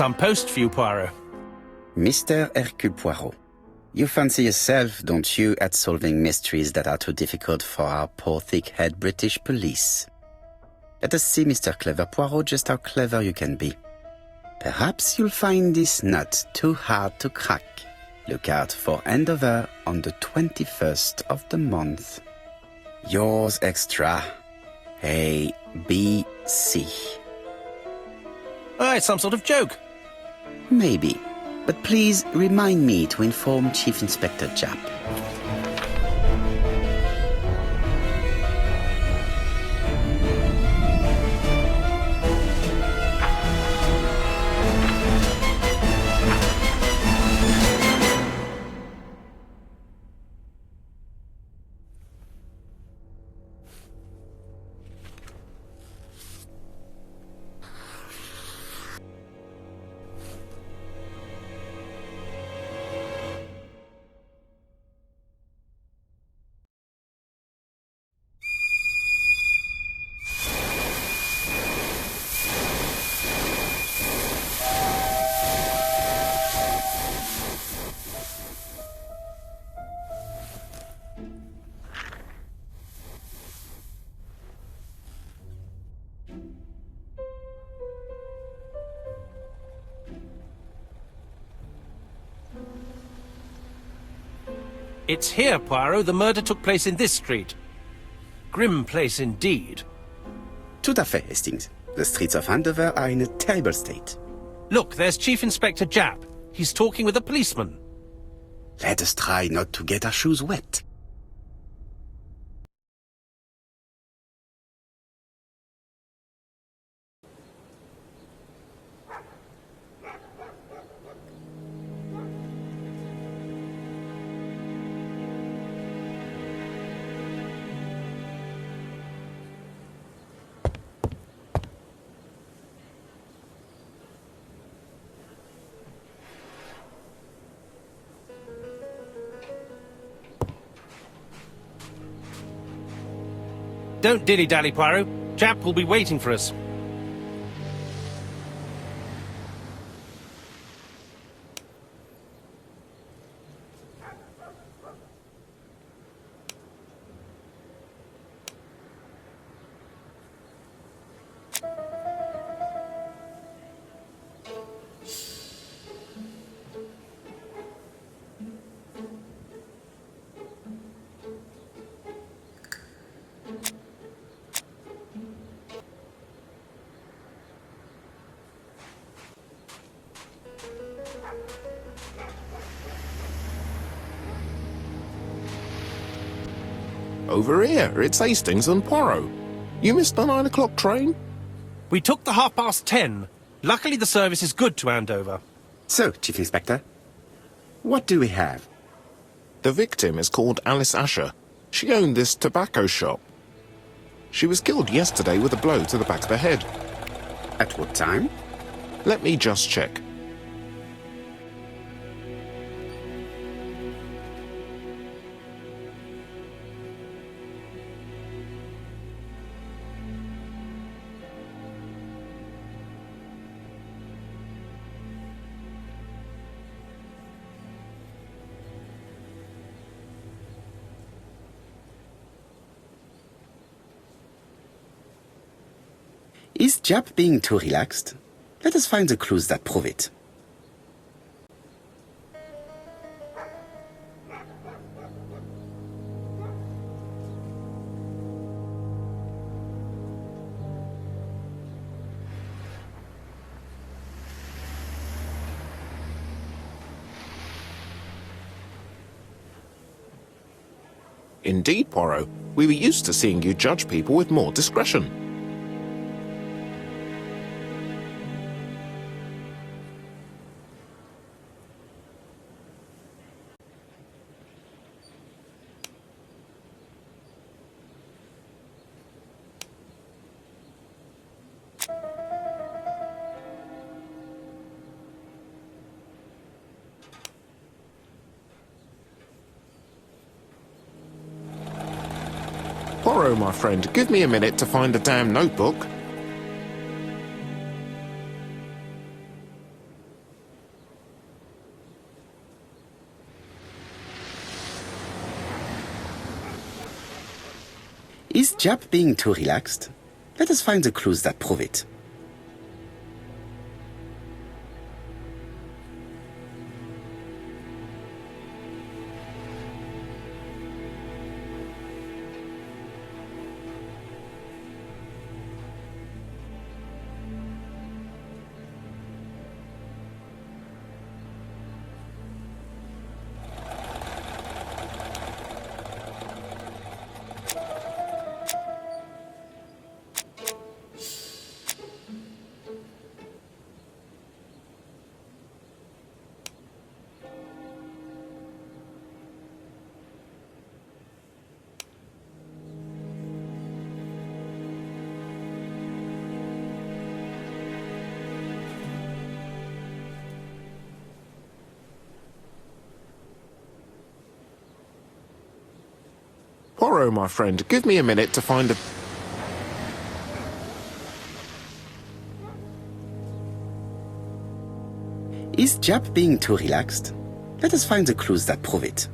some post for you, Poirot. Mr. Hercule Poirot, you fancy yourself, don't you, at solving mysteries that are too difficult for our poor thick-head British police. Let us see, Mr. Clever Poirot, just how clever you can be. Perhaps you'll find this nut too hard to crack. Look out for handover on the 21st of the month. Yours extra, A, B, C. Ah, it's some sort of joke. Maybe. But please remind me to inform Chief Inspector Japp. It's here, Poirot. The murder took place in this street. Grim place indeed. Tout à fait, Hastings. The streets of Andover are in a terrible state. Look, there's Chief Inspector Japp. He's talking with a policeman. Let us try not to get our shoes wet. Don't dilly-dally, Poirot. Japp will be waiting for us. Over here, it's Hastings and Poirot. You missed the 9 o'clock train? We took the 10:30. Luckily the service is good to Andover. So, Chief Inspector, what do we have? The victim is called Alice Ascher. She owned this tobacco shop. She was killed yesterday with a blow to the back of the head. At what time? Let me just check. Is Japp being too relaxed? Let us find the clues that prove it. Indeed, Poirot. We were used to seeing you judge people with more discretion. Poirot, my friend, give me a minute to find the damn notebook. Is Jap being too relaxed? Let us find the clues that prove it. Poirot, my friend, give me a minute to find a... Is Jap being too relaxed? Let us find the clues that prove it.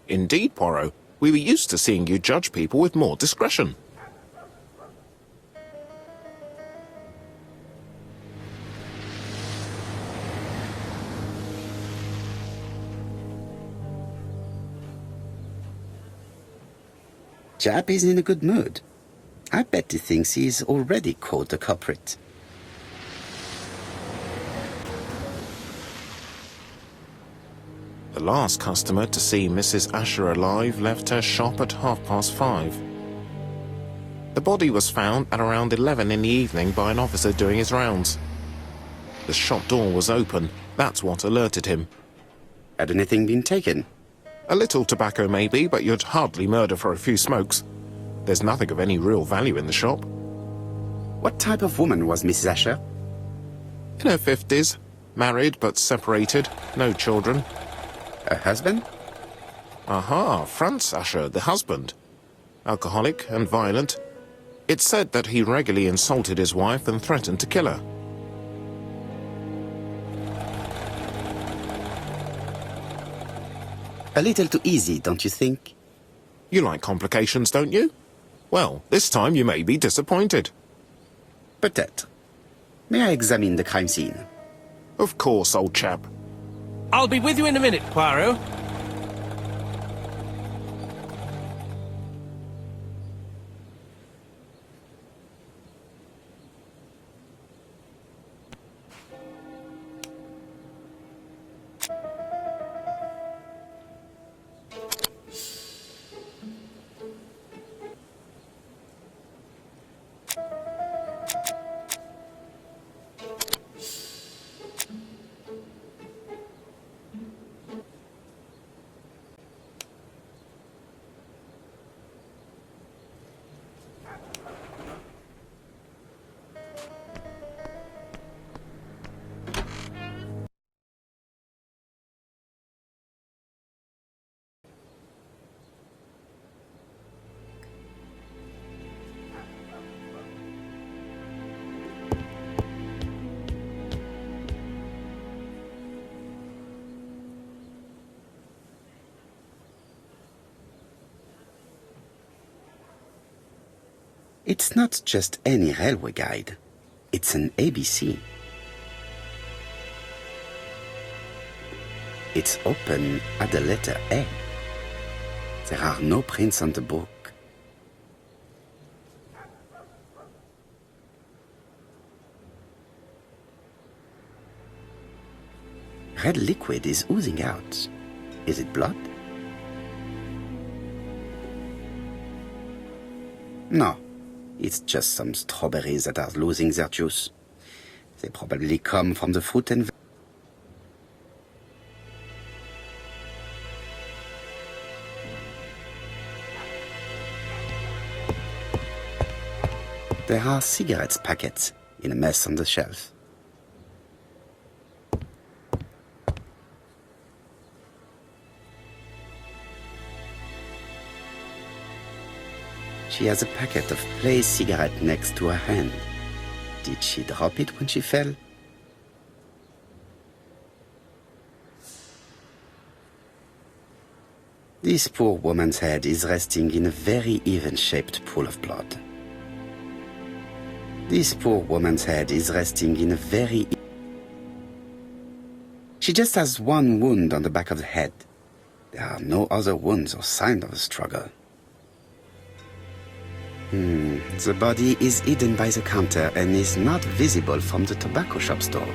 Indeed, Poirot. We were used to seeing you judge people with more discretion. Jap is in a good mood. I bet he thinks he's already caught the culprit. The last customer to see Mrs. Ascher alive left her shop at 5:30. The body was found at around 11 in the evening by an officer doing his rounds. The shop door was open. That's what alerted him. Had anything been taken? A little tobacco maybe, but you'd hardly murder for a few smokes. There's nothing of any real value in the shop. What type of woman was Mrs. Ascher? In her 50s, married but separated, no children. Her husband? Aha, Franz Ascher, the husband. Alcoholic and violent. It's said that he regularly insulted his wife and threatened to kill her. A little too easy, don't you think? You like complications, don't you? Well, this time you may be disappointed. Peut-être. May I examine the crime scene? Of course, old chap. I'll be with you in a minute, Poirot. It's not just any railway guide. It's an ABC. It's open at the letter A. There are no prints on the book. Red liquid is oozing out. Is it blood? No. It's just some strawberries that are losing their juice. They probably come from the fruit and there are cigarettes packets in a mess on the shelf. She has a packet of Play cigarette next to her hand. Did she drop it when she fell? This poor woman's head is resting in a very even-shaped pool of blood. This poor woman's head is resting in a very... She just has one wound on the back of the head. There are no other wounds or signs of a struggle. The body is hidden by the counter and is not visible from the tobacco shop store.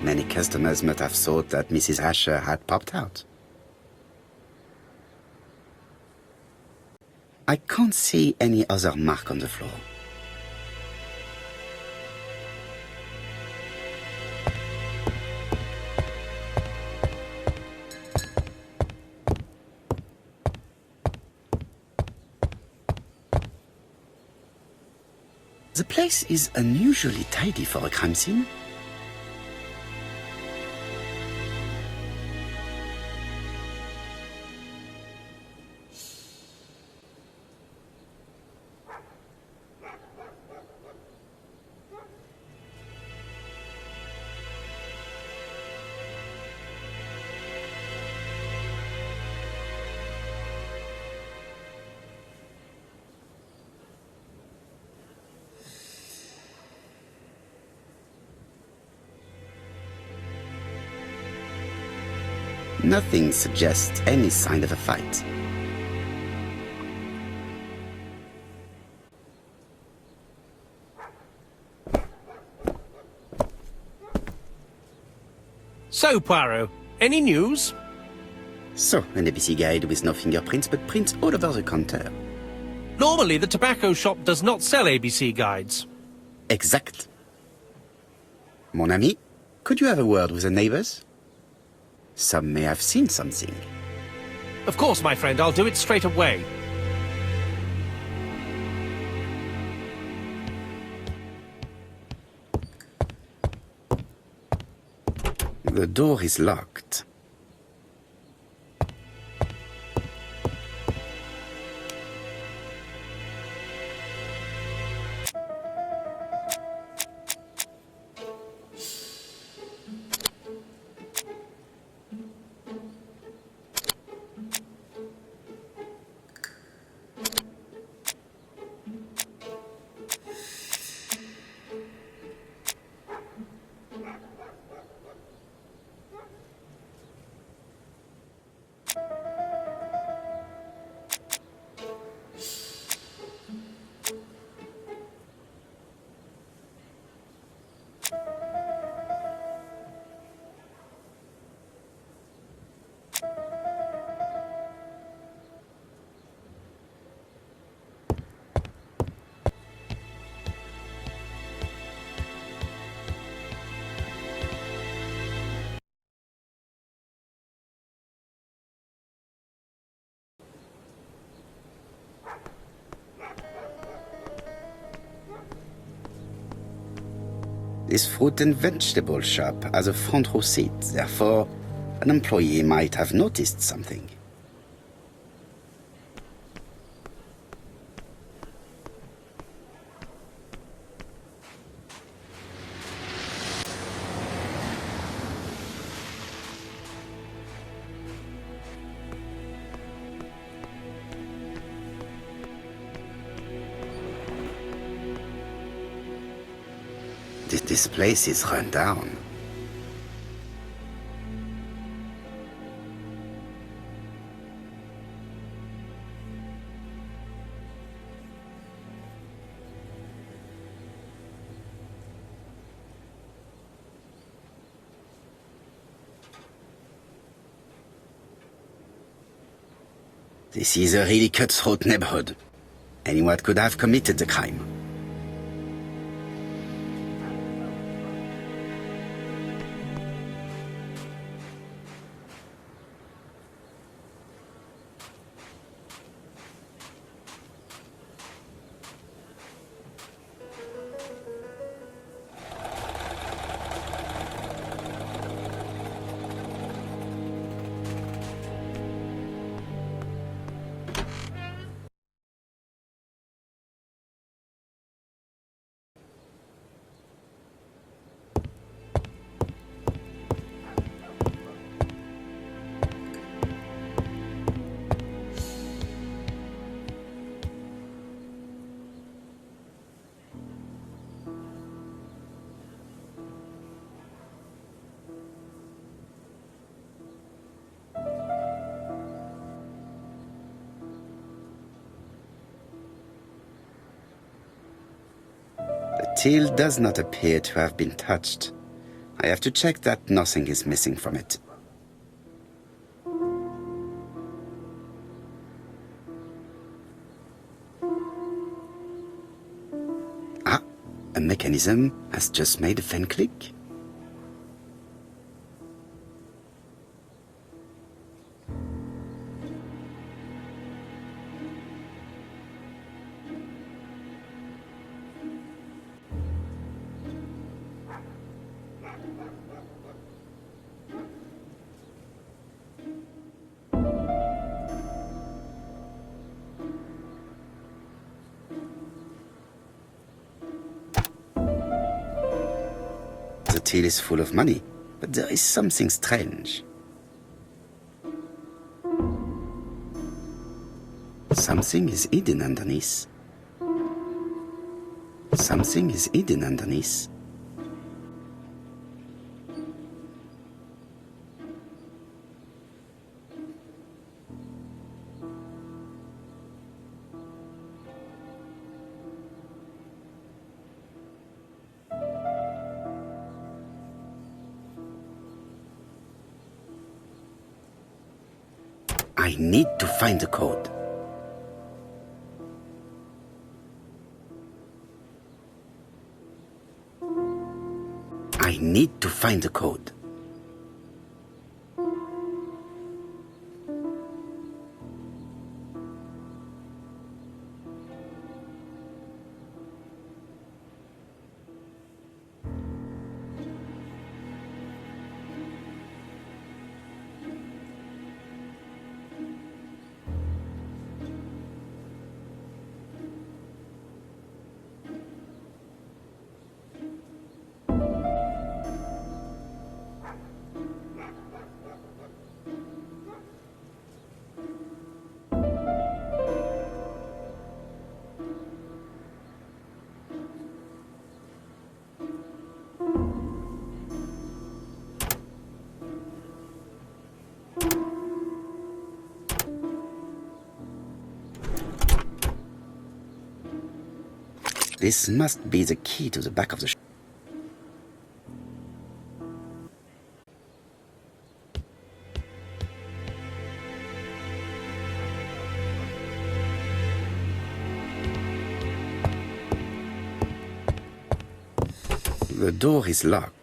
Many customers might have thought that Mrs. Ascher had popped out. I can't see any other mark on the floor. The place is unusually tidy for a crime scene. Nothing suggests any sign of a fight. So, Poirot, any news? So, an ABC guide with no fingerprints but prints all over the counter. Normally, the tobacco shop does not sell ABC guides. Exact. Mon ami, could you have a word with the neighbors? Some may have seen something. Of course, my friend, I'll do it straight away. The door is locked. This fruit and vegetable shop has a front row seat, therefore an employee might have noticed something. This place is run down. This is a really cutthroat neighborhood. Anyone could have committed the crime. till does not appear to have been touched. I have to check that nothing is missing from it. Ah, a mechanism has just made a fan click. The till is full of money, but there is something strange. Something is hidden underneath. Something is hidden underneath. I need to find the code. I need to find the code. This must be the key to the back of the shop. The door is locked.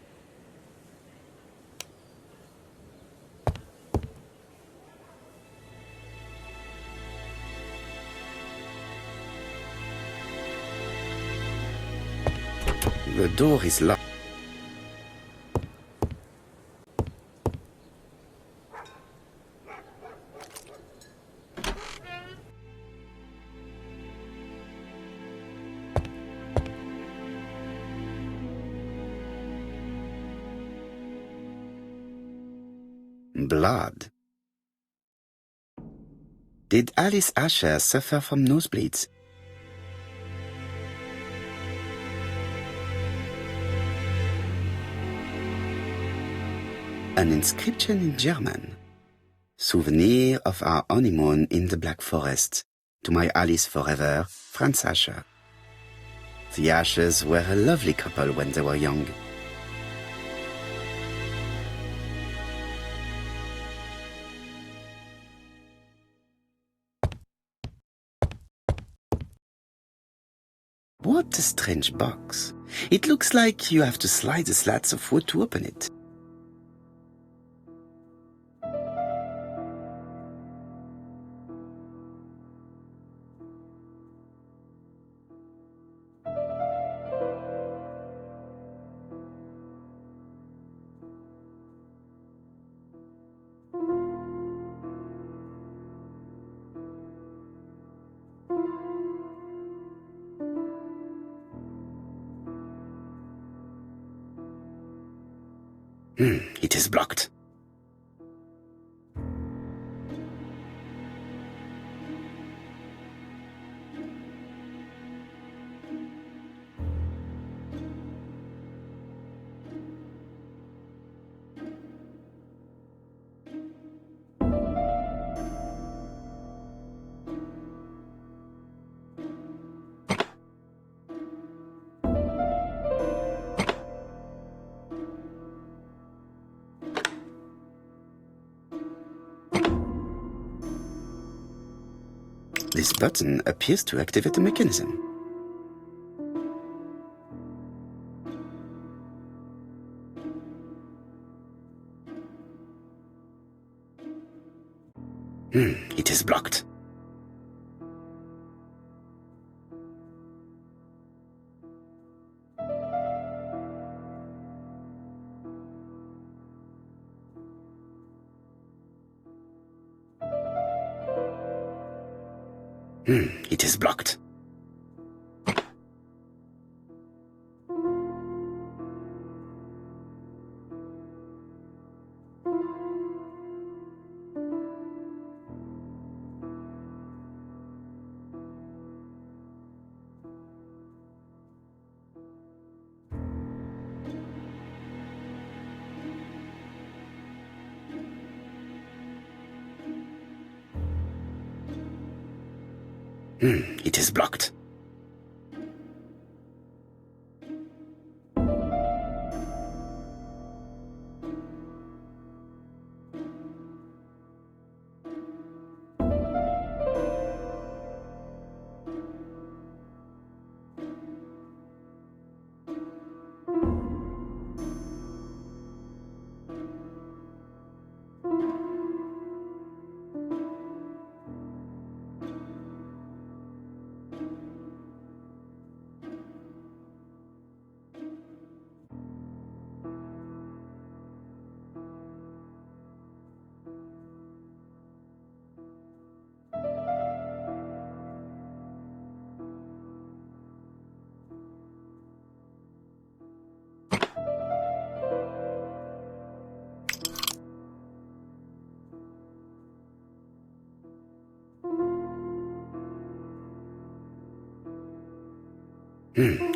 The door is locked. Blood. Did Alice Ascher suffer from nosebleeds? An inscription in German. Souvenir of our honeymoon in the Black Forest. To my Alice forever, Franz Ascher. The Aschers were a lovely couple when they were young. What a strange box. It looks like you have to slide the slats of wood to open it. It is blocked. This button appears to activate the mechanism. It is blocked. It is blocked. It is blocked.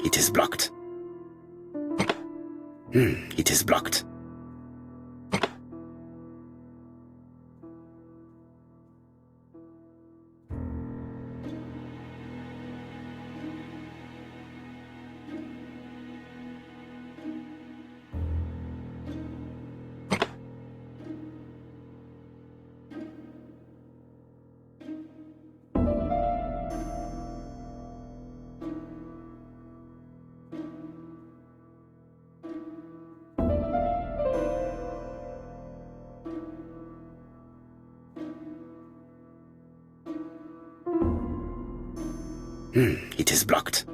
It is blocked. It is blocked. It is blocked.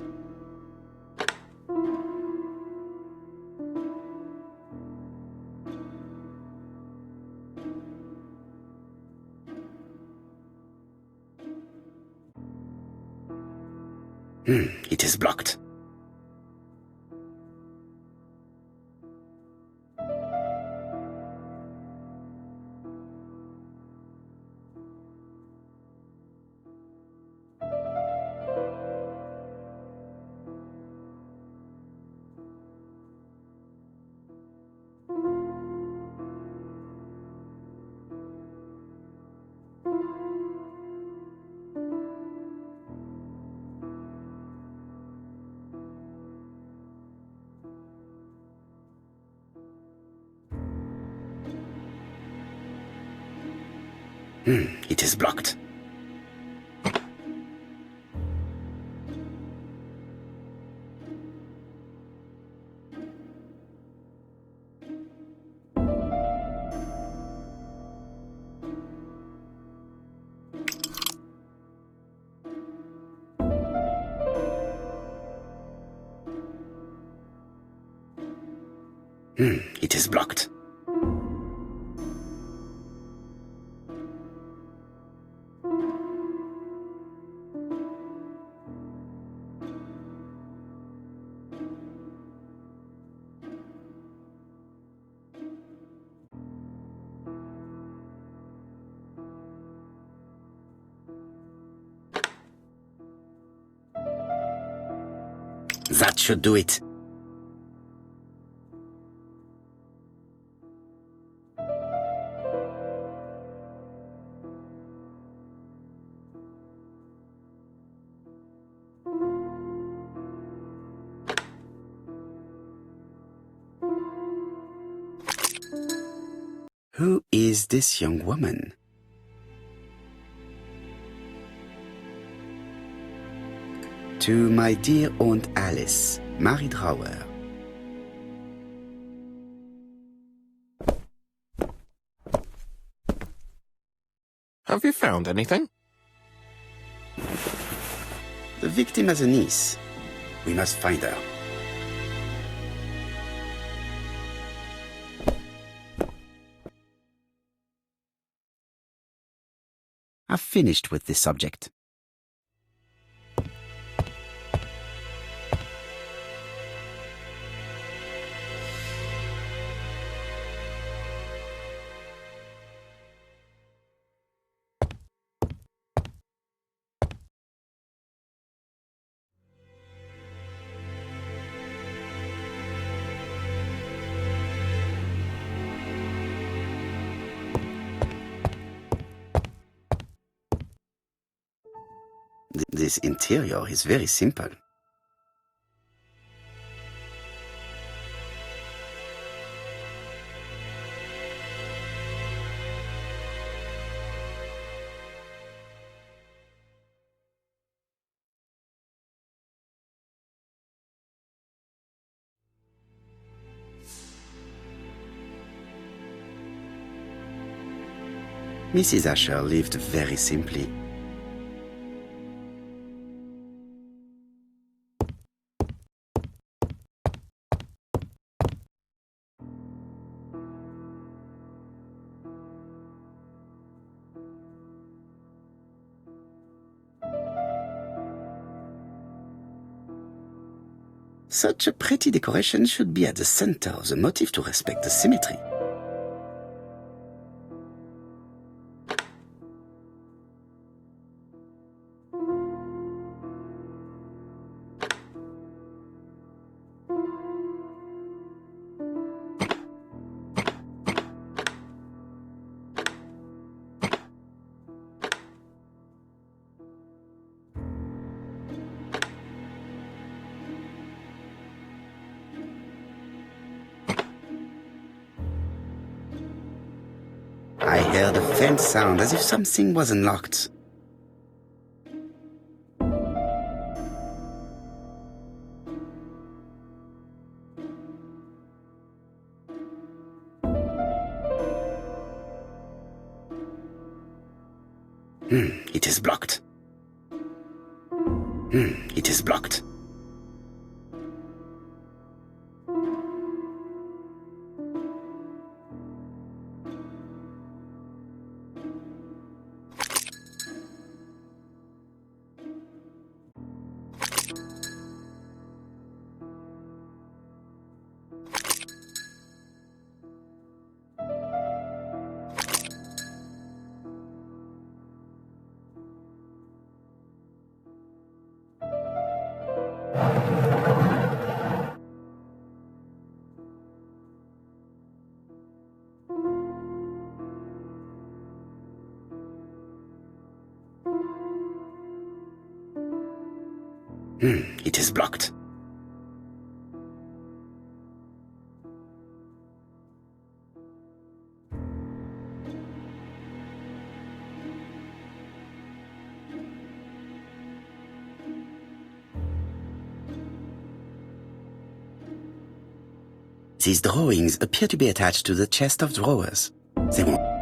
It is blocked. It is blocked. It is blocked. That should do it. Who is this young woman? To my dear Aunt Alice, Mary Drower. Have you found anything? The victim has a niece. We must find her. I've finished with this subject. This interior is very simple. Mrs. Ascher lived very simply. Such a pretty decoration should be at the center of the motif to respect the symmetry. I heard a faint sound as if something was unlocked. It is blocked. It is blocked. It is blocked. These drawings appear to be attached to the chest of drawers. They won't.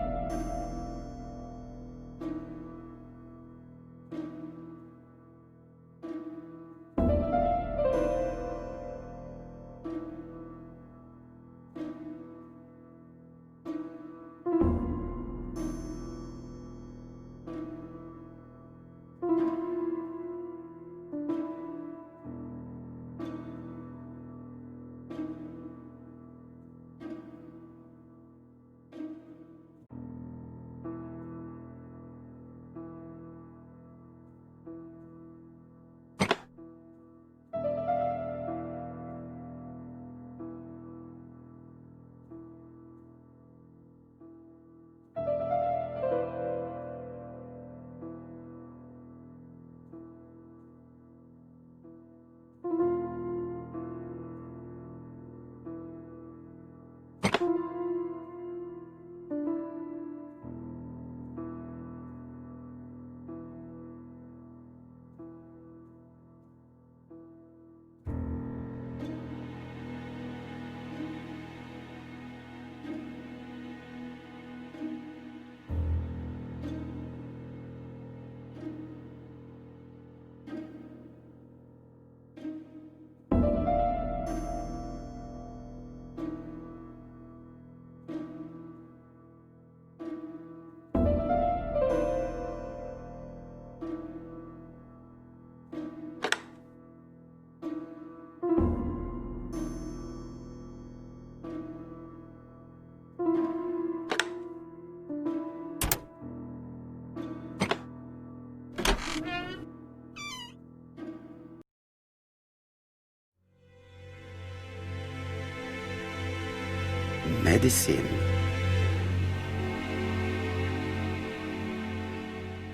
medicine.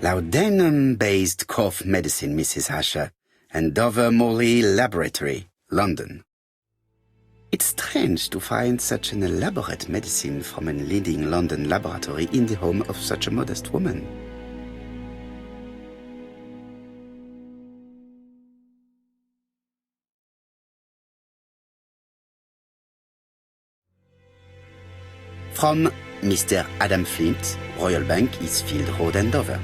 Laudanum-based cough medicine, Mrs. Ascher, and Dover Morley Laboratory, London. It's strange to find such an elaborate medicine from a leading London laboratory in the home of such a modest woman. From Mr. Adam Flint, Royal Bank, Eastfield Road, Andover,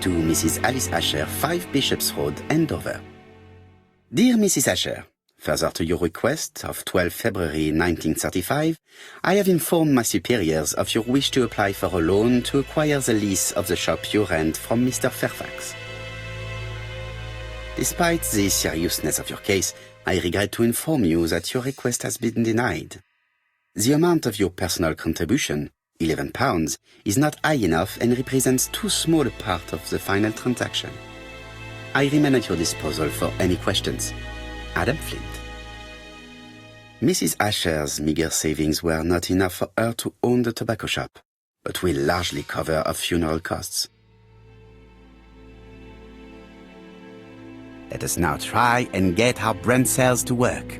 to Mrs. Alice Ascher, 5 Bishops Road, Andover. Dear Mrs. Ascher, further to your request of 12 February 1935, I have informed my superiors of your wish to apply for a loan to acquire the lease of the shop you rent from Mr. Fairfax. Despite the seriousness of your case, I regret to inform you that your request has been denied. The amount of your personal contribution, £11, is not high enough and represents too small a part of the final transaction. I remain at your disposal for any questions. Adam Flint. Mrs. Ascher's meager savings were not enough for her to own the tobacco shop, but will largely cover her funeral costs. Let us now try and get our brand cells to work.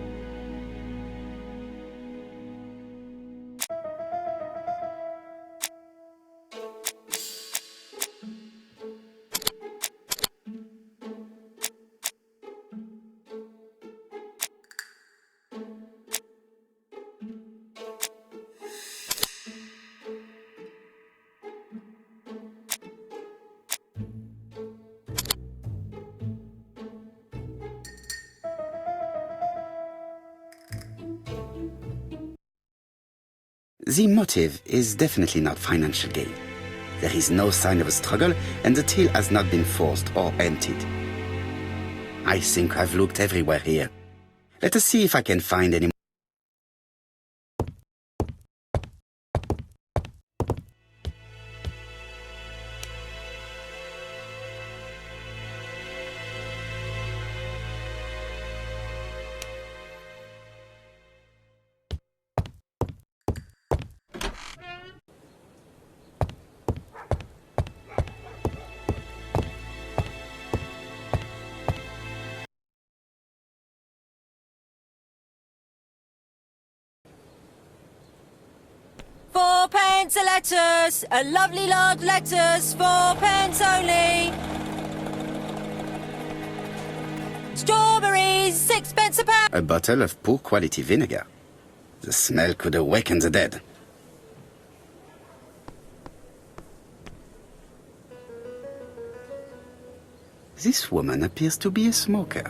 The motive is definitely not financial gain. There is no sign of a struggle, and the till has not been forced or emptied. I think I've looked everywhere here. Let us see if I can find any. £4 a lettuce, a lovely large lettuce, 4 pence only. Strawberries, 6 pence a pound. A bottle of poor quality vinegar. The smell could awaken the dead. This woman appears to be a smoker.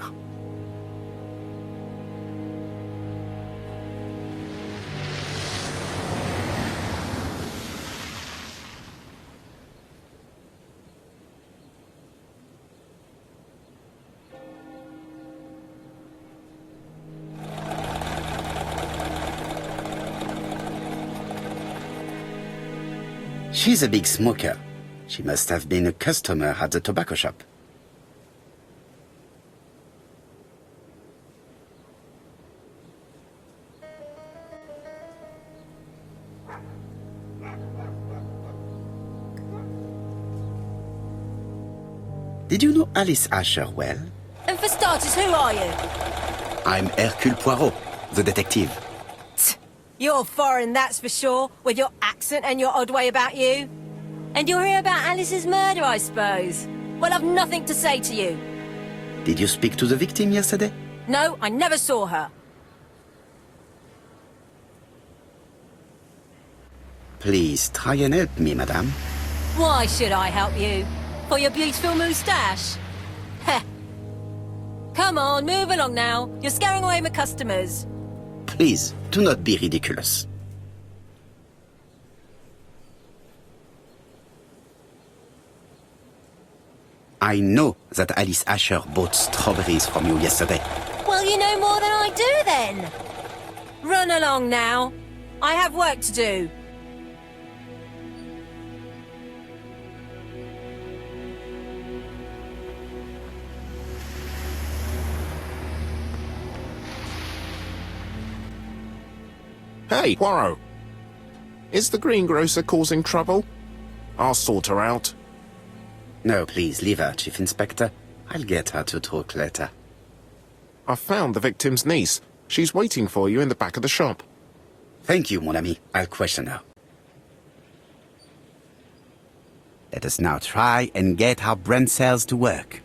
She's a big smoker. She must have been a customer at the tobacco shop. Did you know Alice Ascher well? And for starters, who are you? I'm Hercule Poirot, the detective. You're foreign, that's for sure, with your accent and your odd way about you. And you're here about Alice's murder, I suppose. Well, I've nothing to say to you. Did you speak to the victim yesterday? No, I never saw her. Please try and help me, madame. Why should I help you? For your beautiful moustache? Heh. Come on, move along now. You're scaring away my customers. Please, do not be ridiculous. I know that Alice Ascher bought strawberries from you yesterday. Well, you know more than I do, then. Run along now. I have work to do. Hey, Poirot. Is the greengrocer causing trouble? I'll sort her out. No, please, leave her, Chief Inspector. I'll get her to talk later. I've found the victim's niece. She's waiting for you in the back of the shop. Thank you, mon ami. I'll question her. Let us now try and get our brain cells to work.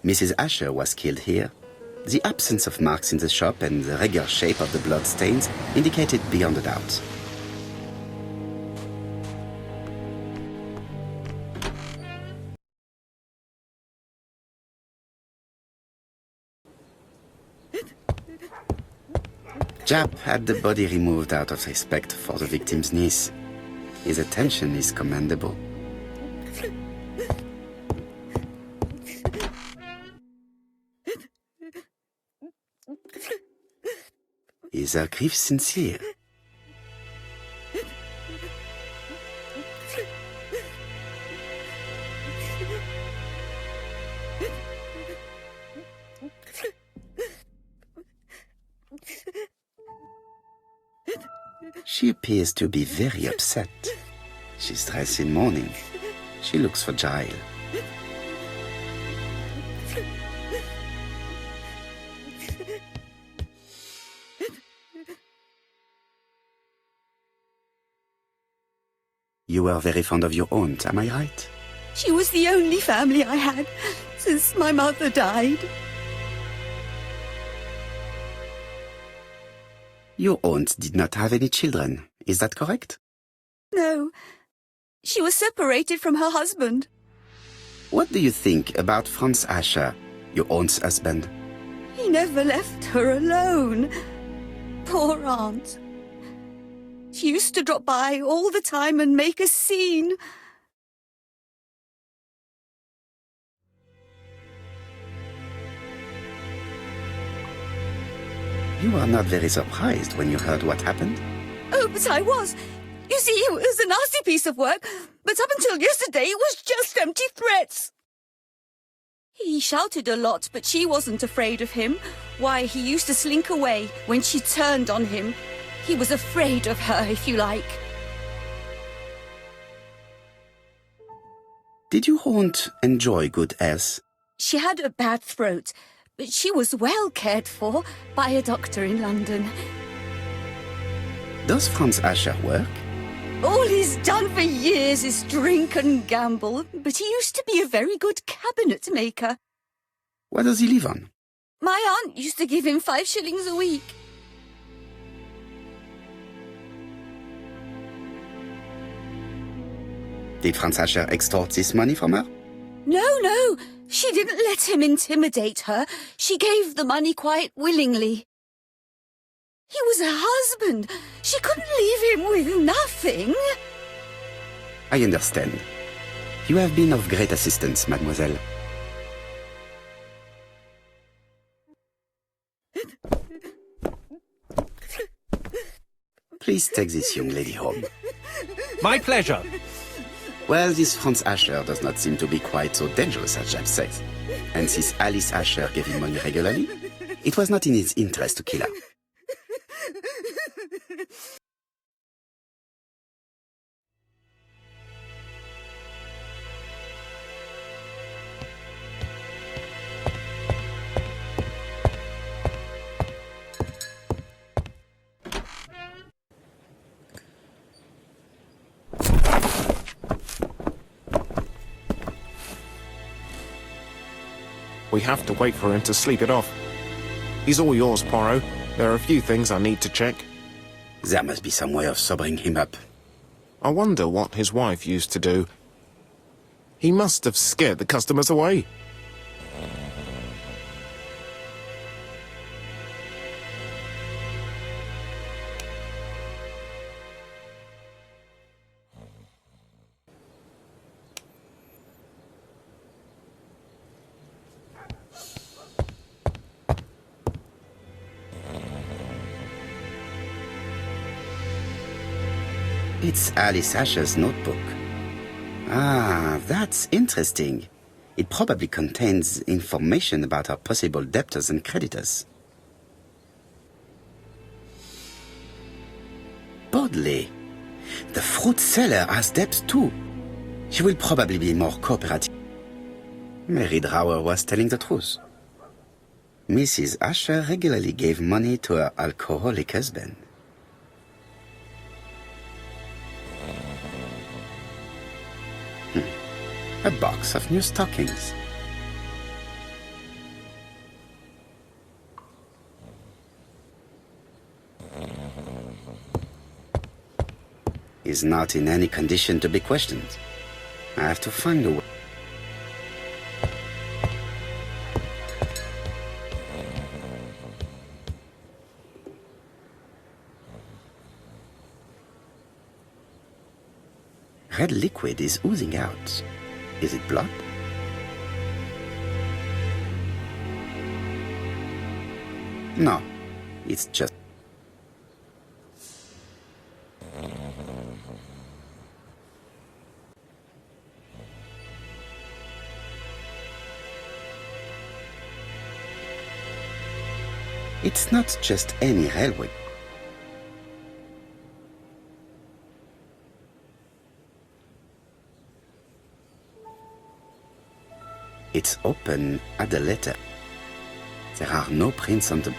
Mrs. Ascher was killed here. The absence of marks in the shop and the regular shape of the blood stains indicated beyond a doubt. Jap had the body removed out of respect for the victim's niece. His attention is commendable. Is her grief sincere? She appears to be very upset. She's dressed in mourning. She looks fragile. You were very fond of your aunt, am I right? She was the only family I had since my mother died. Your aunt did not have any children, is that correct? No, she was separated from her husband. What do you think about Franz Ascher, your aunt's husband? He never left her alone. Poor aunt. She used to drop by all the time and make a scene. You are not very surprised when you heard what happened? Oh, but I was. You see, it was a nasty piece of work, but up until yesterday it was just empty threats. He shouted a lot, but she wasn't afraid of him. Why, he used to slink away when she turned on him. He was afraid of her, if you like. Did your aunt enjoy good health? She had a bad throat, but she was well cared for by a doctor in London. Does Franz Ascher work? All he's done for years is drink and gamble, but he used to be a very good cabinet maker. What does he live on? My aunt used to give him 5 shillings a week. Did Franz Ascher extort this money from her? No, she didn't let him intimidate her. She gave the money quite willingly. He was her husband. She couldn't leave him with nothing. I understand. You have been of great assistance, mademoiselle. Please take this young lady home. My pleasure. Well, this Franz Ascher does not seem to be quite so dangerous as Jap says. And since Alice Ascher gave him money regularly, it was not in his interest to kill her. We have to wait for him to sleep it off. He's all yours, Poirot. There are a few things I need to check. There must be some way of sobering him up. I wonder what his wife used to do. He must have scared the customers away. It's Alice Ascher's notebook. Ah, that's interesting. It probably contains information about her possible debtors and creditors. Bodley. The fruit seller has debts too. She will probably be more cooperative. Mary Drower was telling the truth. Mrs. Ascher regularly gave money to her alcoholic husband. A box of new stockings. He's not in any condition to be questioned. I have to find a way. Red liquid is oozing out. Is it blood? No, it's just... It's not just any railway. It's open at the letter. There are no prints on the...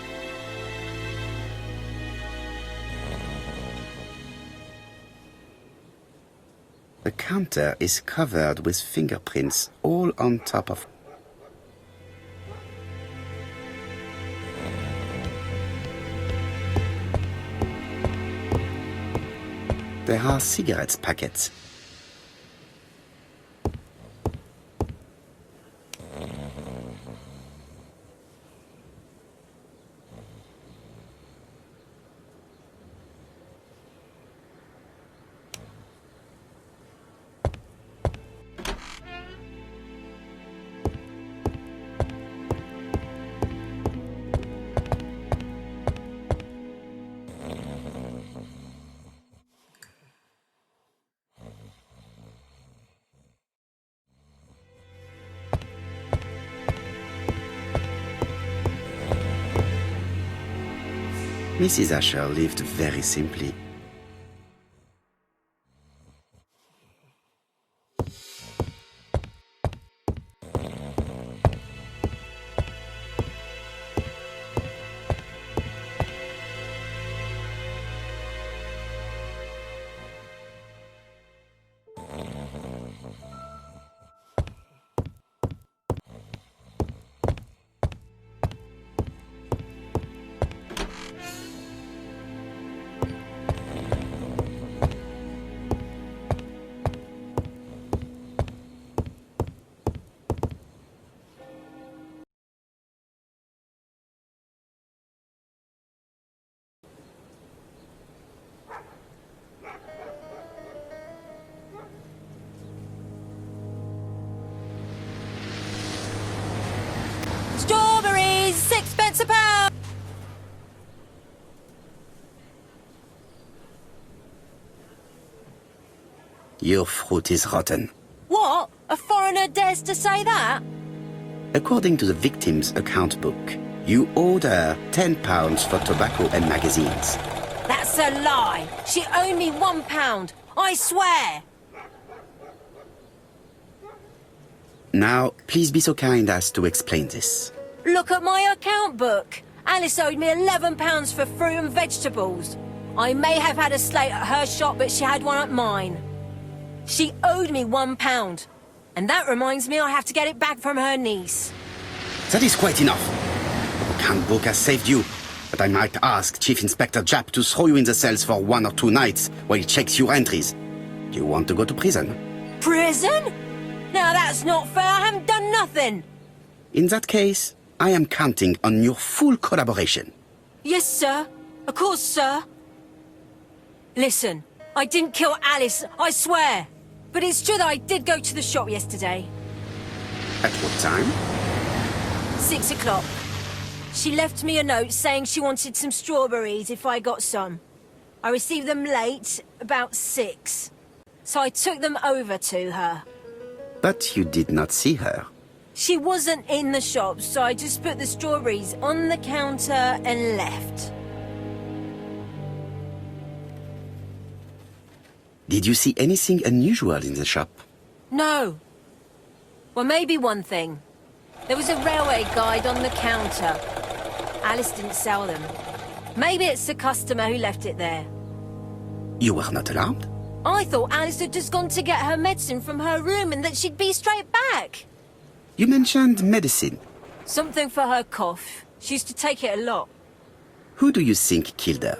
The counter is covered with fingerprints all on top of... There are cigarette packets. Mrs. Ascher lived very simply. Strawberries, 6 pence a pound! Your fruit is rotten. What? A foreigner dares to say that? According to the victim's account book, you owed her £10 for tobacco and magazines. That's a lie. She owed me £1. I swear. Now, please be so kind as to explain this. Look at my account book. Alice owed me £11 for fruit and vegetables. I may have had a slate at her shop, but she had one at mine. She owed me £1. And that reminds me I have to get it back from her niece. That is quite enough. The account book has saved you, but I might ask Chief Inspector Japp to throw you in the cells for 1 or 2 nights while he checks your entries. You want to go to prison. Prison? Now that's not fair. I haven't done nothing. In that case, I am counting on your full collaboration. Yes, sir. Of course, sir. Listen, I didn't kill Alice, I swear. But it's true that I did go to the shop yesterday. At what time? 6 o'clock. She left me a note saying she wanted some strawberries if I got some. I received them late, about 6. So I took them over to her. But you did not see her. She wasn't in the shop, so I just put the strawberries on the counter and left. Did you see anything unusual in the shop? No. Well, maybe one thing. There was a railway guide on the counter. Alice didn't sell them. Maybe it's the customer who left it there. You were not alarmed? I thought Alice had just gone to get her medicine from her room and that she'd be straight back. You mentioned medicine. Something for her cough. She used to take it a lot. Who do you think killed her?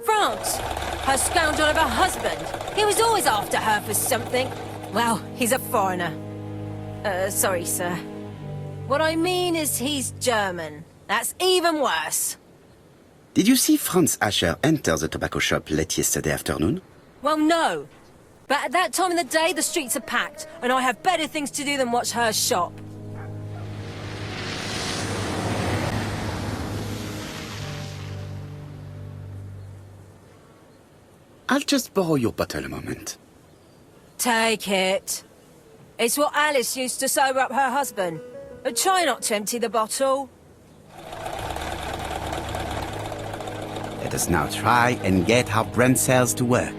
France! Her scoundrel of a husband. He was always after her for something. Well, he's a foreigner. Sorry, sir. What I mean is he's German. That's even worse. Did you see Franz Ascher enter the tobacco shop late yesterday afternoon? Well, no. But at that time of the day, the streets are packed, and I have better things to do than watch her shop. I'll just borrow your bottle a moment. Take it. It's what Alice used to sober up her husband. But try not to empty the bottle. Let us now try and get our brain cells to work.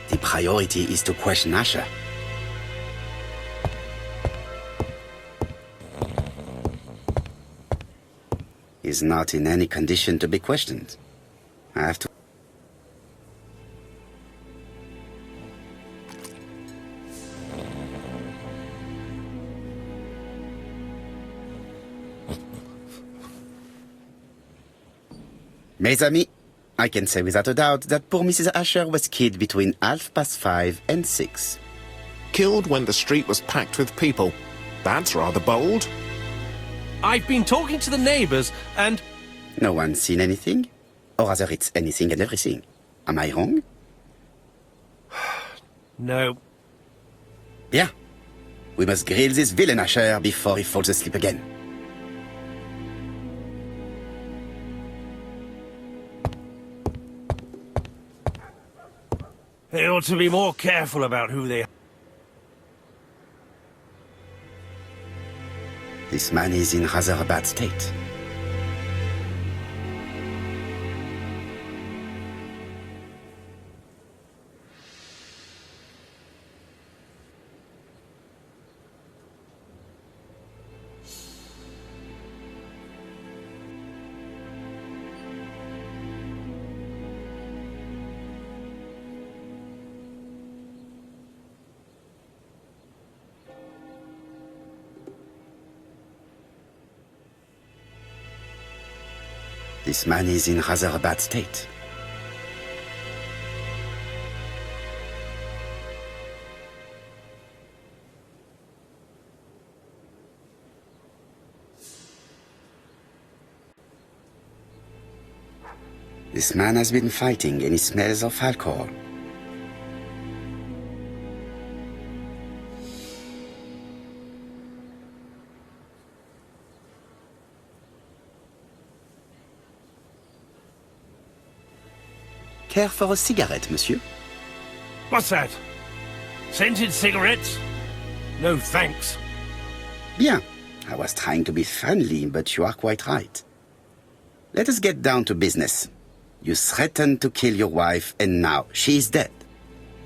The priority is to question Ascher. He's not in any condition to be questioned. I have to... Mes amis, I can say without a doubt that poor Mrs. Ascher was killed between 5:30 and 6. Killed when the street was packed with people. That's rather bold. I've been talking to the neighbors, and... No one's seen anything? Or rather, it's anything and everything. Am I wrong? No. Bien. We must grill this villain Ascher before he falls asleep again. They ought to be more careful about who they... This man is in rather a bad state. This man is in rather a bad state. This man has been fighting and he smells of alcohol. Care for a cigarette, monsieur? What's that? Scented cigarettes? No thanks. Bien. I was trying to be friendly, but you are quite right. Let us get down to business. You threatened to kill your wife, and now she is dead.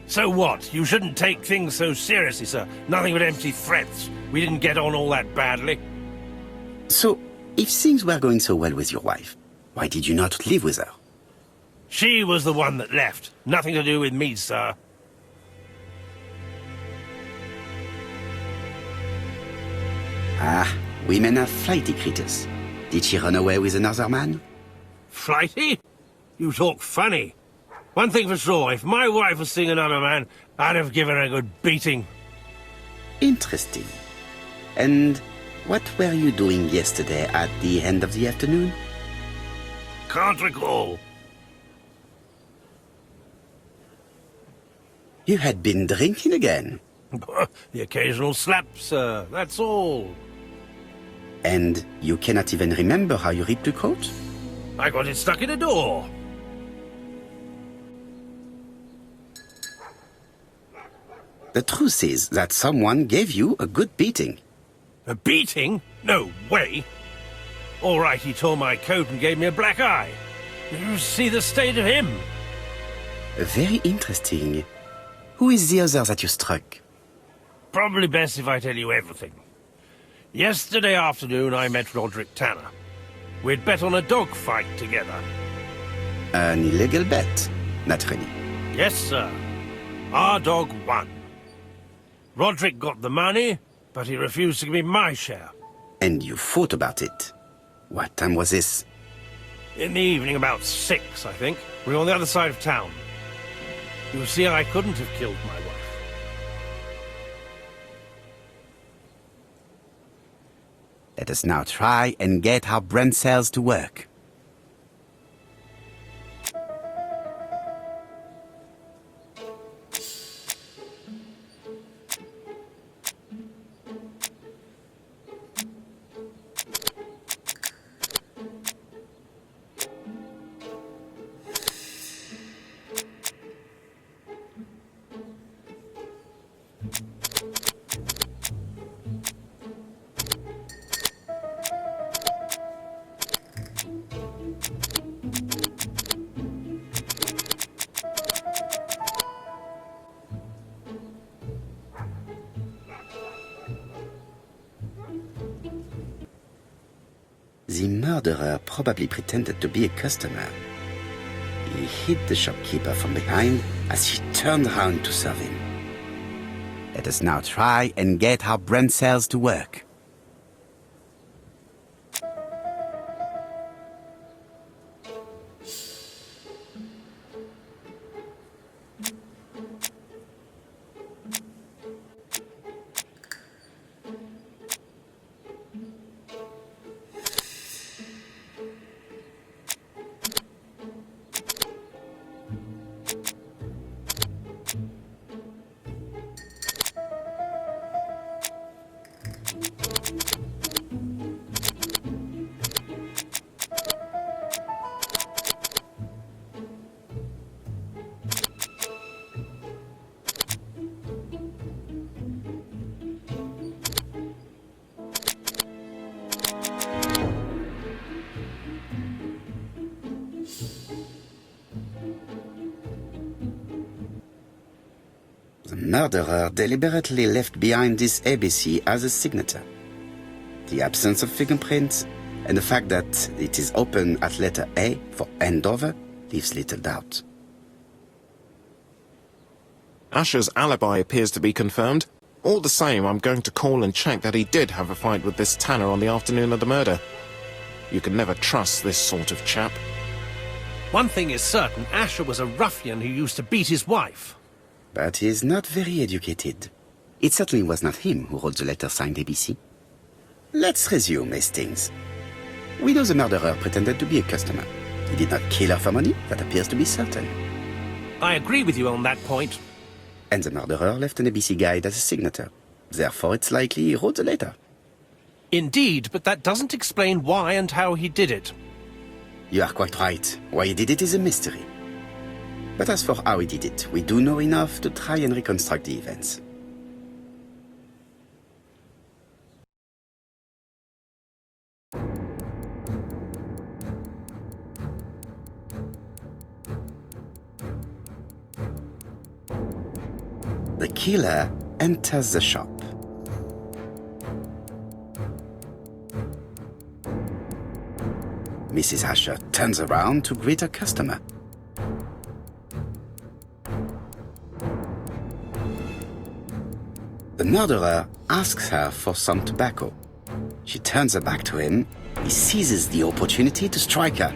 So what? You shouldn't take things so seriously, sir. Nothing but empty threats. We didn't get on all that badly. So, if things were going so well with your wife, why did you not live with her? She was the one that left. Nothing to do with me, sir. Ah, women are flighty creatures. Did she run away with another man? Flighty? You talk funny. One thing for sure, if my wife was seeing another man, I'd have given her a good beating. Interesting. And what were you doing yesterday at the end of the afternoon? Can't recall. You had been drinking again. The occasional slap, sir, that's all. And you cannot even remember how you ripped the coat? I got it stuck in a door. The truth is that someone gave you a good beating. A beating? No way. All right, he tore my coat and gave me a black eye. Did you see the state of him? Very interesting. Who is the other that you struck? Probably best if I tell you everything. Yesterday afternoon, I met Roderick Tanner. We'd bet on a dog fight together. An illegal bet, naturally. Yes, sir. Our dog won. Roderick got the money, but he refused to give me my share. And you fought about it. What time was this? In the evening, about 6, I think. We were on the other side of town. You see, I couldn't have killed my wife. Let us now try and get our brain cells to work. The murderer probably pretended to be a customer. He hit the shopkeeper from behind as he turned around to serve him. Let us now try and get our brain cells to work. The murderer deliberately left behind this ABC as a signature. The absence of fingerprints and the fact that it is open at letter A for Andover leaves little doubt. Ascher's alibi appears to be confirmed. All the same, I'm going to call and check that he did have a fight with this Tanner on the afternoon of the murder. You can never trust this sort of chap. One thing is certain, Ascher was a ruffian who used to beat his wife. But he is not very educated. It certainly was not him who wrote the letter signed ABC. Let's resume, Hastings. We know the murderer pretended to be a customer. He did not kill her for money, that appears to be certain. I agree with you on that point. And the murderer left an ABC guide as a signature. Therefore, it's likely he wrote the letter. Indeed, but that doesn't explain why and how he did it. You are quite right. Why he did it is a mystery. But as for how he did it, we do know enough to try and reconstruct the events. The killer enters the shop. Mrs. Ascher turns around to greet her customer. The murderer asks her for some tobacco. She turns her back to him. He seizes the opportunity to strike her.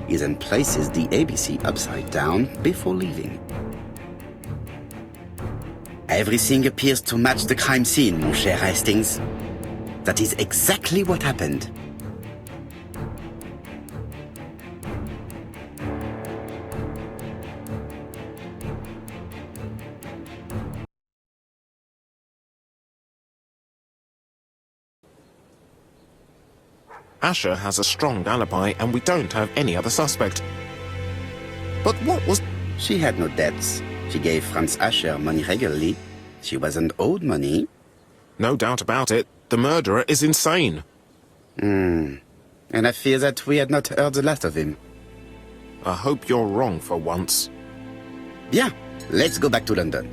He then places the ABC upside down before leaving. Everything appears to match the crime scene, mon cher Hastings. That is exactly what happened. Ascher has a strong alibi and we don't have any other suspect. But what was... She had no debts. She gave Franz Ascher money regularly. She wasn't owed money. No doubt about it, the murderer is insane. And I fear that we had not heard the last of him. I hope you're wrong for once. Bien, let's go back to London.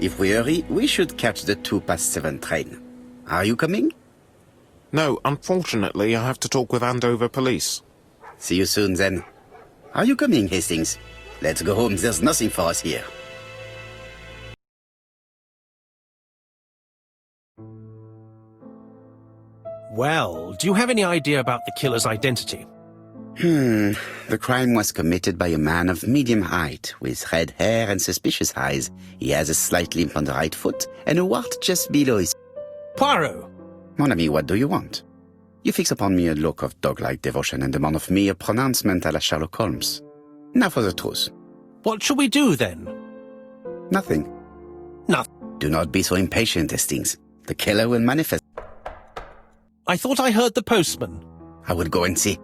If we hurry, we should catch the 7:02 train. Are you coming? No, unfortunately, I have to talk with Andover police. See you soon, then. Are you coming, Hastings? Let's go home. There's nothing for us here. Well, do you have any idea about the killer's identity? The crime was committed by a man of medium height, with red hair and suspicious eyes. He has a slight limp on the right foot, and a wart just below his... Poirot! Mon ami, what do you want? You fix upon me a look of dog-like devotion and demand of me a pronouncement à la Sherlock Holmes. Now for the truth. What shall we do, then? Nothing. Nothing. Do not be so impatient, Hastings. The killer will manifest. I thought I heard the postman. I will go and see.